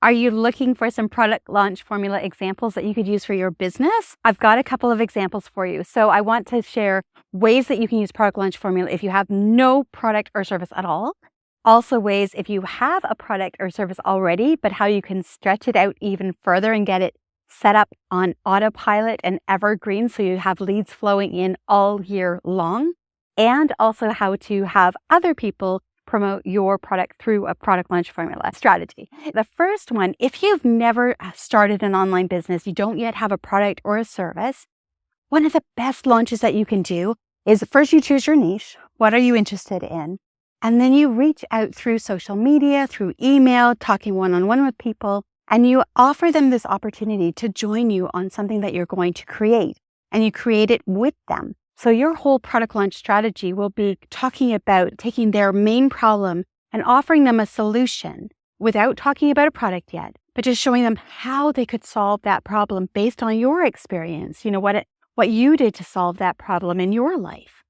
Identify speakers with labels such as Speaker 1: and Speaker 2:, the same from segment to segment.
Speaker 1: Are you looking for some product launch formula examples that you could use for your business? I've got a couple of examples for you. So I want to share ways that you can use product launch formula if you have no product or service at all. Also ways if you have a product or service already, but how you can stretch it out even further and get it set up on autopilot and evergreen so you have leads flowing in all year long. And also how to have other people promote your product through a product launch formula strategy. The first one, if you've never started an online business, you don't yet have a product or a service, one of the best launches that you can do is first you choose your niche. What are you interested in? And then you reach out through social media, through email, talking one-on-one with people, and you offer them this opportunity to join you on something that you're going to create, and you create it with them. So your whole product launch strategy will be talking about taking their main problem and offering them a solution without talking about a product yet, but just showing them how they could solve that problem based on your experience, what you did to solve that problem in your life.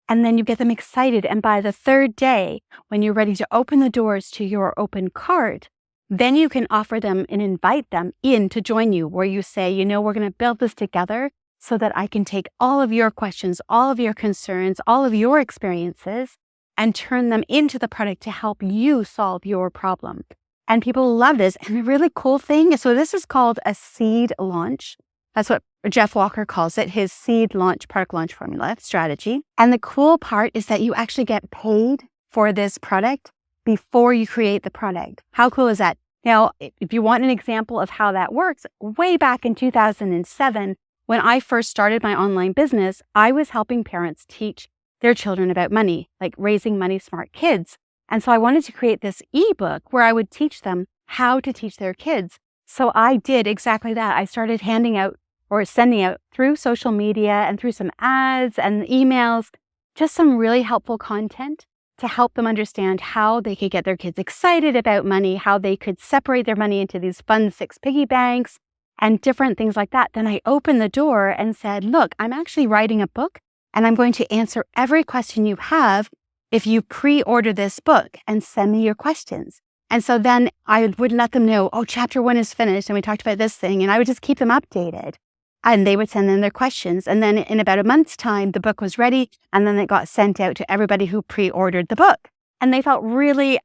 Speaker 1: And then you get them excited. And by the third day, when you're ready to open the doors to your open cart, then you can offer them and invite them in to join you, where you say, we're going to build this together so that I can take all of your questions, all of your concerns, all of your experiences, and turn them into the product to help you solve your problem. And people love this. And the really cool thing, so this is called a seed launch. That's what Jeff Walker calls it, his seed launch, product launch formula strategy. And the cool part is that you actually get paid for this product before you create the product. How cool is that? Now, if you want an example of how that works, way back in 2007, when I first started my online business, I was helping parents teach their children about money, like raising money smart kids. And so I wanted to create this ebook where I would teach them how to teach their kids. So I did exactly that. I started handing out or sending out through social media and through some ads and emails, just some really helpful content to help them understand how they could get their kids excited about money, how they could separate their money into these fun 6 piggy banks, and different things like that. Then I opened the door and said, look, I'm actually writing a book and I'm going to answer every question you have if you pre-order this book and send me your questions. And so then I would let them know, chapter 1 is finished and we talked about this thing, and I would just keep them updated. And they would send in their questions. And then in about a month's time, the book was ready, and then it got sent out to everybody who pre-ordered the book. And they felt really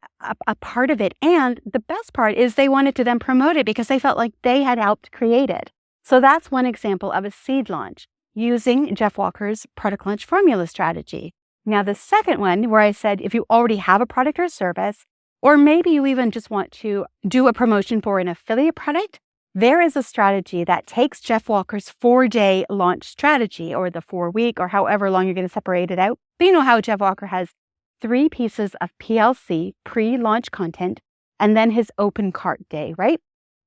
Speaker 1: a part of it. And the best part is they wanted to then promote it because they felt like they had helped create it. So that's one example of a seed launch using Jeff Walker's product launch formula strategy. Now, the second one, where I said if you already have a product or service, or maybe you even just want to do a promotion for an affiliate product, there is a strategy that takes Jeff Walker's 4-day launch strategy, or the 4-week, or however long you're going to separate it out. But you know how Jeff Walker has 3 pieces of PLC, pre-launch content, and then his open cart day, right?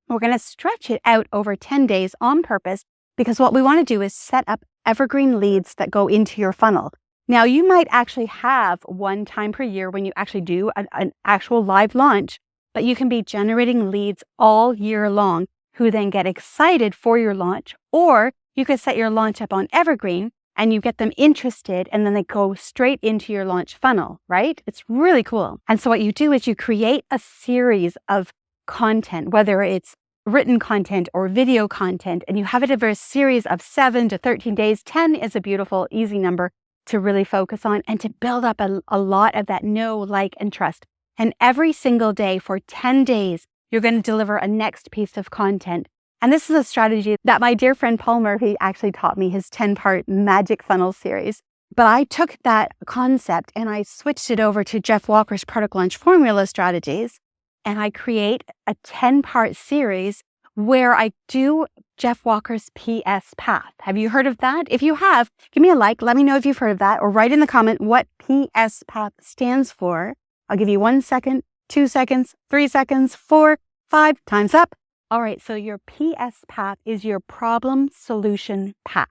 Speaker 1: We're going to stretch it out over 10 days on purpose because what we want to do is set up evergreen leads that go into your funnel. Now, you might actually have one time per year when you actually do an actual live launch, but you can be generating leads all year long who then get excited for your launch, or you could set your launch up on Evergreen and you get them interested and then they go straight into your launch funnel, right? It's really cool. And so what you do is you create a series of content, whether it's written content or video content, and you have it over a series of 7 to 13 days. 10 is a beautiful, easy number to really focus on and to build up a lot of that know, like, and trust. And every single day for 10 days, you're going to deliver a next piece of content. And this is a strategy that my dear friend Paul Murphy actually taught me, his 10-part magic funnel series. But I took that concept and I switched it over to Jeff Walker's product launch formula strategies. And I create a 10-part series where I do Jeff Walker's PS path. Have you heard of that? If you have, give me a like. Let me know if you've heard of that, or write in the comment what PS path stands for. I'll give you 1 second, 2 seconds, 3 seconds, 4, 5, time's up. All right, so your PS path is your problem solution path.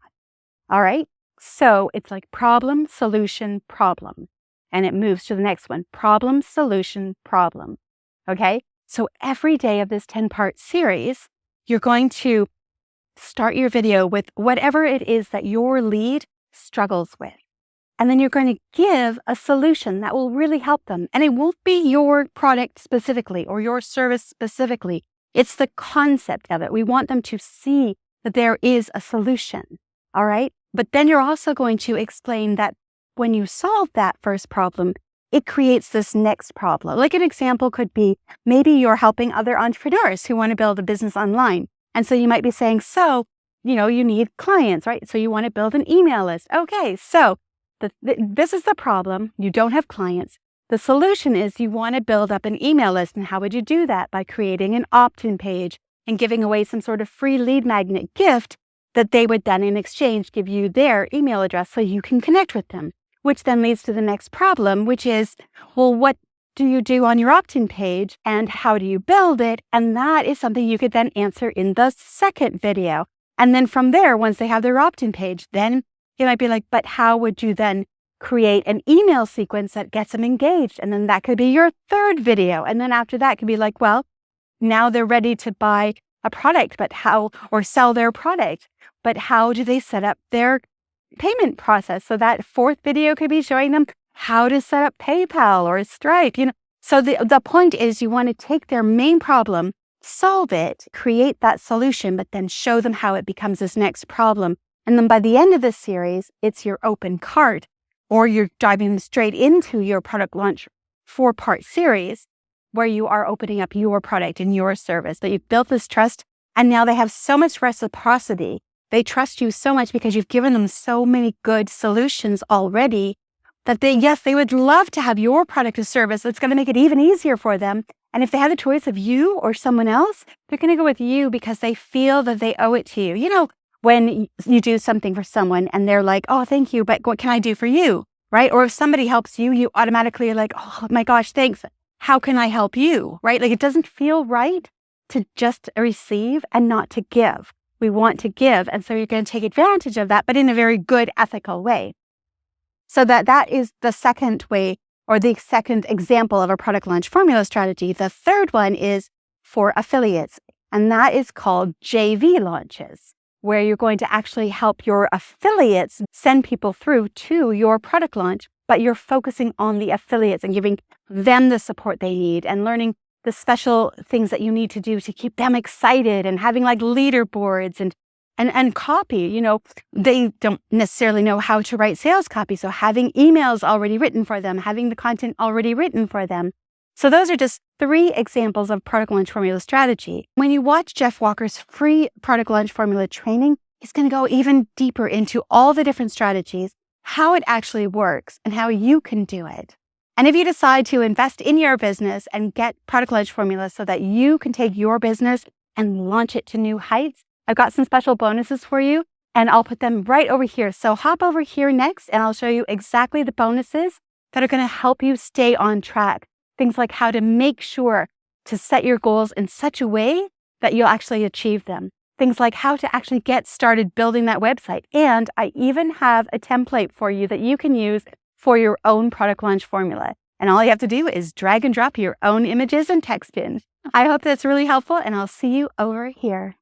Speaker 1: All right, so it's like problem, solution, problem. And it moves to the next one, problem, solution, problem. Okay, so every day of this 10-part series, you're going to start your video with whatever it is that your lead struggles with. And then you're going to give a solution that will really help them. And it won't be your product specifically or your service specifically. It's the concept of it. We want them to see that there is a solution. All right. But then you're also going to explain that when you solve that first problem, it creates this next problem. Like an example could be, maybe you're helping other entrepreneurs who want to build a business online. And so you might be saying, so, you need clients, right? So you want to build an email list. Okay, so this is the problem. You don't have clients. The solution is you want to build up an email list. And how would you do that? By creating an opt-in page and giving away some sort of free lead magnet gift that they would then in exchange give you their email address so you can connect with them. Which then leads to the next problem, which is, well, what do you do on your opt-in page and how do you build it? And that is something you could then answer in the second video. And then from there, once they have their opt-in page, then you might be like, but how would you then create an email sequence that gets them engaged? And then that could be your third video. And then after that could be like, well, now they're ready to buy a product, but how, or sell their product, but how do they set up their payment process? So that fourth video could be showing them how to set up PayPal or Stripe, So the point is you want to take their main problem, solve it, create that solution, but then show them how it becomes this next problem. And then by the end of this series, it's your open cart, or you're diving straight into your product launch 4-part series where you are opening up your product and your service, but you've built this trust and now they have so much reciprocity. They trust you so much because you've given them so many good solutions already that they would love to have your product or service that's going to make it even easier for them. And if they had the choice of you or someone else, they're going to go with you because they feel that they owe it to you. When you do something for someone and they're like, oh, thank you, but what can I do for you? Right? Or if somebody helps you, you automatically are like, oh my gosh, thanks. How can I help you? Right? Like it doesn't feel right to just receive and not to give. We want to give. And so you're going to take advantage of that, but in a very good, ethical way. So that is the second way, or the second example of a product launch formula strategy. The third one is for affiliates, and that is called JV launches, where you're going to actually help your affiliates send people through to your product launch, but you're focusing on the affiliates and giving them the support they need and learning the special things that you need to do to keep them excited and having like leaderboards and copy. They don't necessarily know how to write sales copy. So having emails already written for them, having the content already written for them. So those are just 3 examples of product launch formula strategy. When you watch Jeff Walker's free product launch formula training, he's going to go even deeper into all the different strategies, how it actually works and how you can do it. And if you decide to invest in your business and get product launch formula so that you can take your business and launch it to new heights, I've got some special bonuses for you and I'll put them right over here. So hop over here next and I'll show you exactly the bonuses that are going to help you stay on track. Things like how to make sure to set your goals in such a way that you'll actually achieve them. Things like how to actually get started building that website. And I even have a template for you that you can use for your own product launch formula. And all you have to do is drag and drop your own images and text in. I hope that's really helpful and I'll see you over here.